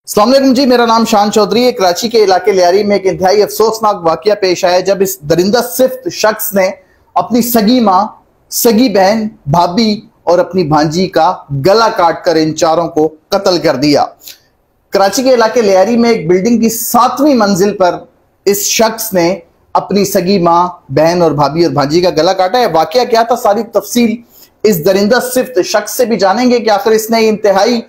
अस्सलाम वालेकुम जी, मेरा नाम शान चौधरी है। कराची के इलाके लियारी में एक इंतहाई अफसोसनाक वाकया पेश आया जब इस दरिंदा सिफ्त शख्स ने अपनी सगी माँ, सगी बहन, भाभी और अपनी भांजी का गला काटकर इन चारों को कत्ल कर दिया। कराची के इलाके लियारी में एक बिल्डिंग की 7वीं मंजिल पर इस शख्स ने अपनी सगी माँ, बहन और भाभी और भांजी का गला काटा है। वाकया क्या था, सारी तफसील इस दरिंदा सिफ्त शख्स से भी जानेंगे कि आखिर इसने इंतहाई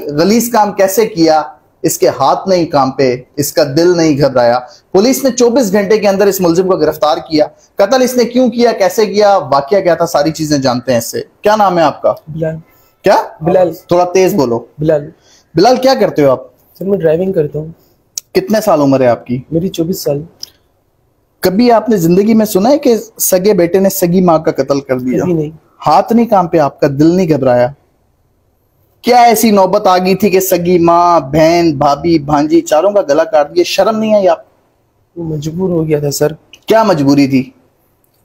गलीज काम कैसे किया। इसके हाथ नहीं कांपे, इसका दिल नहीं घबराया। पुलिस ने 24 घंटे के अंदर इस मुलजिम को गिरफ्तार किया। कत्ल इसने क्यों किया, कैसे किया, वाकया क्या था, सारी चीजें जानते हैं इससे। क्या नाम है आपका? बिलाल। क्या? बिलाल। थोड़ा तेज बोलो। बिलाल। बिलाल, क्या करते हो आप? सर मैं ड्राइविंग करता हूँ। कितने साल उम्र है आपकी? मेरी 24 साल। कभी आपने जिंदगी में सुना है कि सगे बेटे ने सगी माँ का कत्ल कर दिया? कभी नहीं। हाथ नहीं कांपे आपका, दिल नहीं घबराया? क्या ऐसी नौबत आ गई थी कि सगी माँ, बहन, भाभी, भांजी चारों का गला काट दिया? शर्म नहीं आई आप? मजबूर हो गया था सर। क्या मजबूरी थी?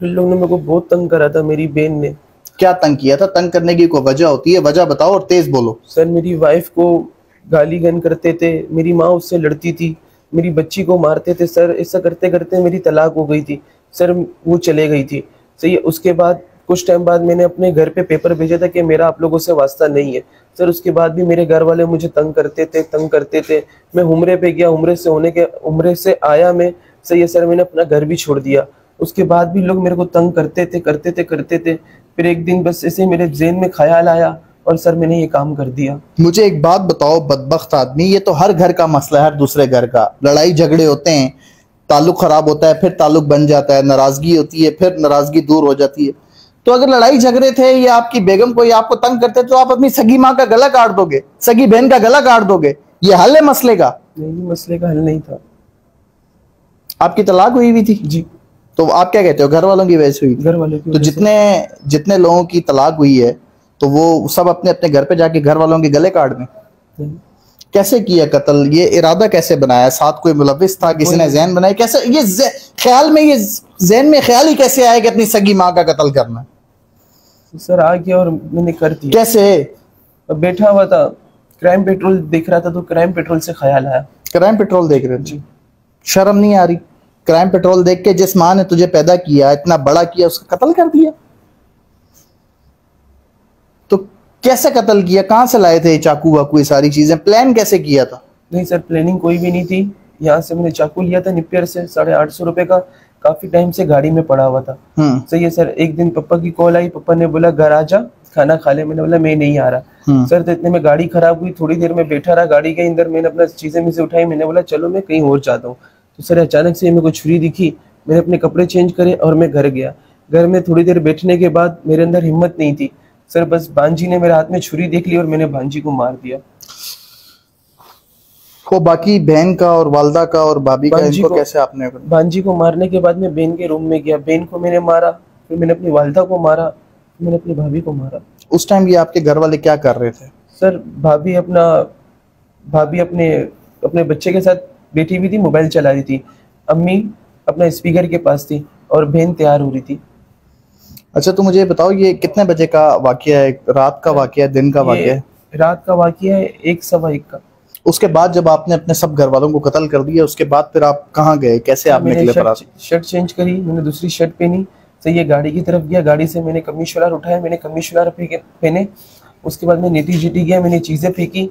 इन लोगों ने मेरे को बहुत तंग करा था। मेरी बहन ने। क्या तंग किया था? तंग करने की कोई वजह होती है? वजह बताओ और तेज बोलो। सर मेरी वाइफ को गाली गन करते थे, मेरी माँ उससे लड़ती थी, मेरी बच्ची को मारते थे सर। ऐसा करते करते मेरी तलाक हो गई थी सर, वो चले गई थी। सही है, उसके बाद कुछ टाइम बाद मैंने अपने घर पे पेपर भेजा था कि मेरा आप लोगों से वास्ता नहीं है सर। उसके बाद भी मेरे घर वाले मुझे तंग करते थे। मैं उम्रे पे गया, उम्रे से आया मैं। सही है सर, मैंने अपना घर भी छोड़ दिया। उसके बाद भी लोग मेरे को तंग करते थे। फिर एक दिन बस ऐसे मेरे ज़हन में ख्याल आया और सर मैंने ये काम कर दिया। मुझे एक बात बताओ, बदबख्त आदमी, ये तो हर घर का मसला है, हर दूसरे घर का। लड़ाई झगड़े होते हैं, ताल्लुक खराब होता है, फिर ताल्लुक बन जाता है, नाराजगी होती है, फिर नाराजगी दूर हो जाती है। तो अगर लड़ाई झगड़े थे या आपकी बेगम कोई आपको तंग करते तो आप अपनी सगी माँ का गला काट दोगे, सगी बहन का गला काट दोगे? ये हल है मसले का? नहीं, मसले का हल नहीं था। आपकी तलाक हुई थी जी। तो आप क्या कहते हो, घर वालों की वजह से हुई? घर वालों की तो वजह से। जितने लोगों की तलाक हुई है तो वो सब अपने अपने घर पे जाके घर वालों के गले काट दें? कैसे किया कत्ल? ये इरादा कैसे बनाया? साथ कोई मुलविस था, किसी ने जहन बनाई? कैसे ये ख्याल में, ये जहन में ख्याल ही कैसे आया कि अपनी सगी माँ का कत्ल करना? सर आ गया और मैंने कर दिया। कैसे? बैठा हुआ था, क्राइम पेट्रोल देख रहा था तो क्राइम पेट्रोल से ख्याल आया। क्राइम पेट्रोल देख रहे थे? शर्म नहीं आ रही? क्राइम पेट्रोल देख के जिस माँ ने तुझे पैदा किया, इतना बड़ा किया, उसका कत्ल कर दिया? तो कैसे कत्ल किया? कहां से लाए थे चाकू वाकू, ये सारी चीजें? प्लान कैसे किया था? नहीं सर, प्लानिंग कोई भी नहीं थी। यहाँ से मैंने चाकू लिया था निपियर से, 850 रुपए का। काफी टाइम से गाड़ी में पड़ा हुआ था। सही है सर, एक दिन पापा की कॉल आई, पापा ने बोला घर आ जा, खाना खा ले। मैंने बोला मैं नहीं आ रहा सर। तो इतने में गाड़ी खराब हुई, थोड़ी देर में बैठा रहा गाड़ी के अंदर। मैंने अपना चीजें में से उठाई, मैंने बोला चलो मैं कहीं और जाता हूँ। तो सर अचानक से मेरे को छुरी दिखी, मैंने अपने कपड़े चेंज करे और मैं घर गया। घर में थोड़ी देर बैठने के बाद मेरे अंदर हिम्मत नहीं थी सर, बस भांजी ने मेरे हाथ में छुरी देख ली और मैंने भांजी को मार दिया। वो बाकी बहन का और वालदा का और भाभी का, इनको कैसे आपने? भांजी को मारने के बाद मैं बहन के रूम में गया, बहन को मैंने मारा, फिर मैंने अपनी वालदा को मारा, फिर मैंने अपनी भाभी को मारा। उस टाइम ये आपके घर वाले क्या कर रहे थे? सर भाभी अपने बच्चे के साथ बैठी हुई थी, मोबाइल चला रही थी। अम्मी अपना स्पीकर के पास थी और बहन तैयार हो रही थी। अच्छा, तो मुझे बताओ ये कितने बजे का वाकया है? रात का वाकया है, दिन का वाकया है? रात का वाकया है, 1-1:15 का। उसके बाद जब आपने अपने सब घर वालों को कत्ल कर दिया, उसके बाद फिर आप कहाँ गए, कैसे आप निकले? शर्ट चेंज करी, मैंने दूसरी शर्ट पहनी। सही है, गाड़ी की तरफ गया, गाड़ी से मैंने कमीज शलवार उठाया, मैंने कमीज शलवार पहने। उसके बाद मैं नीति जीटी गया, मैंने चीजें फेंकी।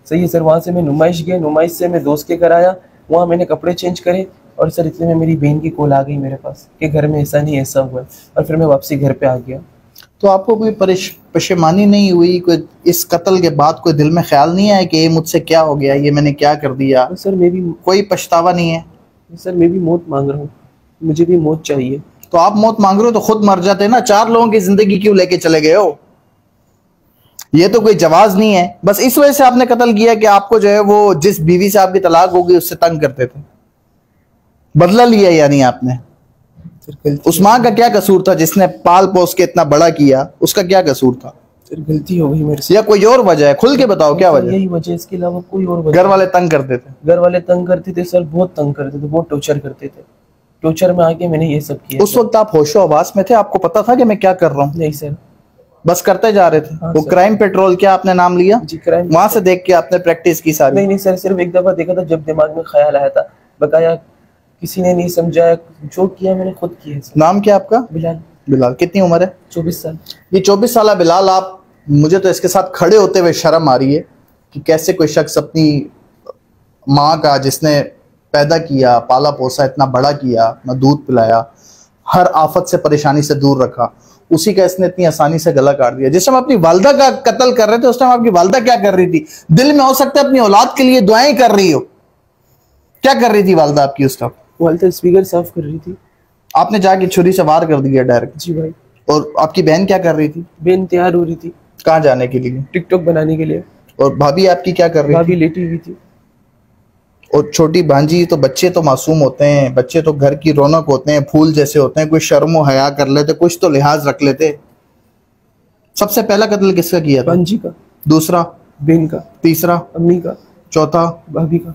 सही है सर, वहां से मैं नुमाइश गया, नुमाइश से मैं दोस्त के घर आया, वहाँ मैंने कपड़े चेंज करे। और सर इतने में मेरी बहन की कॉल आ गई मेरे पास कि घर में ऐसा नहीं ऐसा हुआ है, और फिर मैं वापसी घर पे आ गया। तो आपको कोई परेशानी नहीं हुई? कोई इस कत्ल के बाद कोई दिल में ख्याल नहीं आया कि ये मुझसे क्या हो गया, ये मैंने क्या कर दिया? तो सर मैं भी, कोई पछतावा नहीं है? सर मैं भी मौत मांग रहा हूँ, मुझे भी मौत चाहिए। तो आप मौत मांग रहे हो तो खुद मर जाते ना, 4 लोगों की जिंदगी क्यों लेके चले गए हो? ये तो कोई जवाज नहीं है। बस इस वजह से आपने कत्ल किया कि आपको जो है वो जिस बीवी से आपकी तलाक हो गई उससे तंग करते थे, बदला लिया यानी आपने? उस माँ का क्या कसूर था जिसने पाल पोस के इतना बड़ा किया? उसका क्या कसूर था? सर गलती हो गई मेरे से। या कोई और वजह है? खुल के बताओ, क्या वजह? यही वजह, इसके अलावा कोई और वजह? घर वाले तंग करते थे? घर वाले तंग करते थे सर, बहुत तंग करते थे, बहुत टॉर्चर करते थे। टॉर्चर में आके मैंने ये सब किया। उस वक्त आप होशो आवास में थे? आपको पता था कि मैं क्या कर रहा हूँ? नहीं सर। बस करते जा रहे थे? हाँ, वो सर। क्राइम पेट्रोल, क्या आपने नाम लिया? जी, क्राइम। वहां से देख के आपने प्रैक्टिस की सारी? नहीं नहीं सर, सिर्फ एक दफा देखा था जब दिमाग में ख्याल आया था, बकाया किसी ने नहीं समझाया, जो किया मैंने खुद किया सर। नाम क्या आपका? बिलाल। बिलाल। कितनी उम्र है? 24 साल। ये 24 साल बिलाल, आप, मुझे तो इसके साथ खड़े होते हुए शर्म आ रही है कि कैसे कोई शख्स अपनी माँ का, जिसने पैदा किया, पाला पोसा, इतना बड़ा किया, अपना दूध पिलाया, हर आफत से परेशानी से दूर रखा, उसी का इसने इतनी आसानी से गला काट दिया। जिस टाइम अपनी वालदा का कत्ल कर रहे थे उस टाइम आपकी वालदा क्या कर रही थी? दिल में हो सकता है अपनी औलाद के लिए दुआएं कर रही हो, क्या कर रही थी वालदा आपकी उस टाइम? वालदा स्पीकर साफ कर रही थी। आपने जाके छुरी से वार कर दिया डायरेक्ट? जी भाई। और आपकी बहन क्या कर रही थी? बहन तैयार हो रही थी। कहाँ जाने के लिए? टिकटॉक बनाने के लिए। और भाभी आपकी क्या कर रही थी? भाभी लेटी हुई थी। और छोटी भांजी? तो बच्चे तो मासूम होते हैं, बच्चे तो घर की रौनक होते हैं, फूल जैसे होते हैं, कोई शर्म व हया कर लेते, कुछ तो लिहाज रख लेते। सबसे पहला कत्ल किसका किया था? भांजी का। दूसरा? बहन का। तीसरा? अम्मी का। चौथा? भाभी का।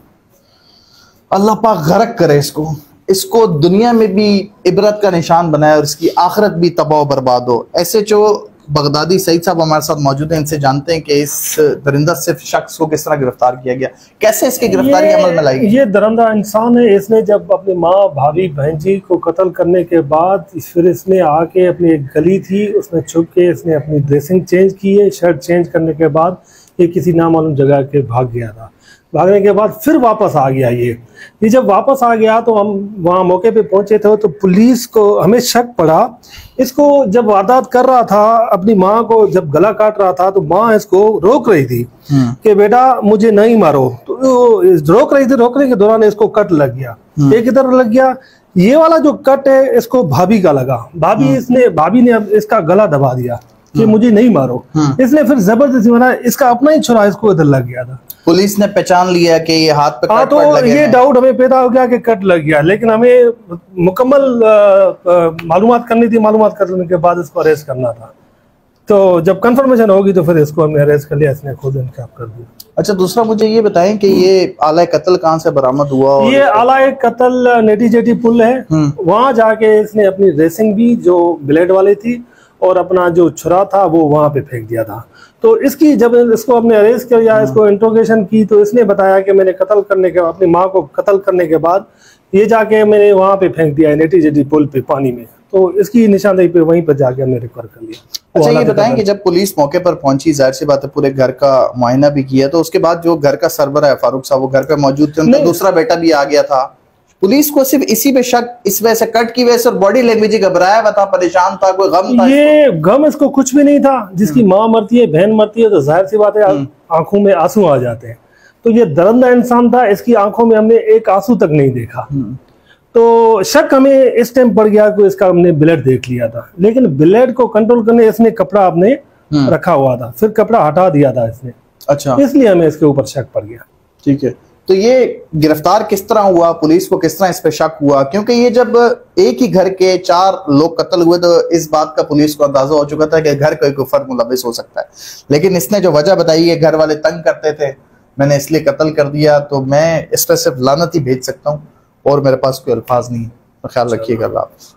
अल्लाह पाक गरक करे इसको, इसको दुनिया में भी इबरत का निशान बनाए और इसकी आखिरत भी तबाह बर्बाद हो। ऐसे जो बगदादी सईद साहब हमारे साथ मौजूद हैं, इनसे जानते हैं कि इस दरिंदा सिर्फ शख्स को किस तरह गिरफ्तार किया गया, कैसे इसकी गिरफ्तारी अमल में लाई? ये दरिंदा इंसान है। इसने जब अपनी माँ, भाभी, बहन जी को कत्ल करने के बाद फिर इसने आके अपनी एक गली थी, उसमें छुप के इसने अपनी ड्रेसिंग चेंज की है। शर्ट चेंज करने के बाद ये किसी नामालूम जगह के भाग गया था। भागने के बाद फिर वापस आ गया। ये जब वापस आ गया तो हम वहाँ मौके पे पहुंचे थे, तो पुलिस को हमें शक पड़ा। इसको जब वारदात कर रहा था, अपनी माँ को जब गला काट रहा था, तो माँ इसको रोक रही थी कि बेटा मुझे नहीं मारो। तो रोक रही थी, रोकने के दौरान इसको कट लग गया। एक इधर लग गया। ये वाला जो कट है इसको भाभी का लगा। भाभी ने इसका गला दबा दिया कि मुझे नहीं मारो। इसने फिर जबरदस्ती मारा, इसका अपना ही छुरा इसको इधर लग गया था। पुलिस ने पहचान लिया कि ये हाथ पे हाँ, कट तो लगे ये हैं। डाउट हमें पैदा हो गया कि कट लग गया, लेकिन हमें मुकम्मल मालूमात करनी थी। मालूमात करने के बाद इसको अरेस्ट करना था। तो जब कंफर्मेशन होगी तो फिर इसको हमने अरेस्ट कर लिया। इसने खुद इनकार कर दिया। अच्छा, दूसरा मुझे ये बताएं कि ये आला कत्ल कहाँ से बरामद हुआ? और ये आला कत्ल नेटी जेटी पुल है, वहां जाके इसने अपनी रेसिंग भी जो ब्लेड वाली थी और अपना जो छुरा था वो वहां पे फेंक दिया था। तो इसकी जब इसको हमने अरेस्ट किया, इसको इंट्रोगेशन की, तो इसने बताया कि मैंने कत्ल करने के, अपनी माँ को कत्ल करने के बाद ये जाके मैंने वहां पे फेंक दिया नेटी जेटी पुल पे पानी में। तो इसकी निशानदेही पे वहीं पर जाके हमने रिकवर कर लिया। अच्छा, ये बताएं कि जब पुलिस मौके पर पहुंची, जाहिर सी बात है पूरे घर का मुआयना भी किया, तो उसके बाद जो घर का सरबरा है फारूक साहब, वो घर पे मौजूद थे, उनका दूसरा बेटा भी आ गया था। पुलिस को सिर्फ इसी पे शक, इस वजह से, कट की वजह से, और बॉडी लैंग्वेज घबराया हुआ था, परेशान था, कोई गम था? ये गम इसको कुछ भी नहीं था। जिसकी माँ मरती है, बहन मरती है, तो जाहिर सी बात है आंखों में आंसू आ जाते हैं। तो ये दरिंदा इंसान था, इसकी आंखों में हमने एक आंसू तक नहीं देखा। तो शक हमें इस टाइम पड़ गया कि इसका हमने ब्लेड देख लिया था, लेकिन ब्लेड को कंट्रोल करने इसने कपड़ा अपने रखा हुआ था, फिर कपड़ा हटा दिया था इसने। अच्छा, इसलिए हमें इसके ऊपर शक पड़ गया। ठीक है। तो ये गिरफ्तार किस तरह हुआ, पुलिस को किस तरह इस पे शक हुआ? क्योंकि ये जब एक ही घर के 4 लोग कत्ल हुए तो इस बात का पुलिस को अंदाजा हो चुका था कि घर कोई फर्द मुलविस हो सकता है। लेकिन इसने जो वजह बताई है, घर वाले तंग करते थे, मैंने इसलिए कत्ल कर दिया, तो मैं इस पर सिर्फ लानत ही भेज सकता हूँ और मेरे पास कोई अल्फाज नहीं है। ख्याल रखिएगा। अल्लाह हाफ़िज़।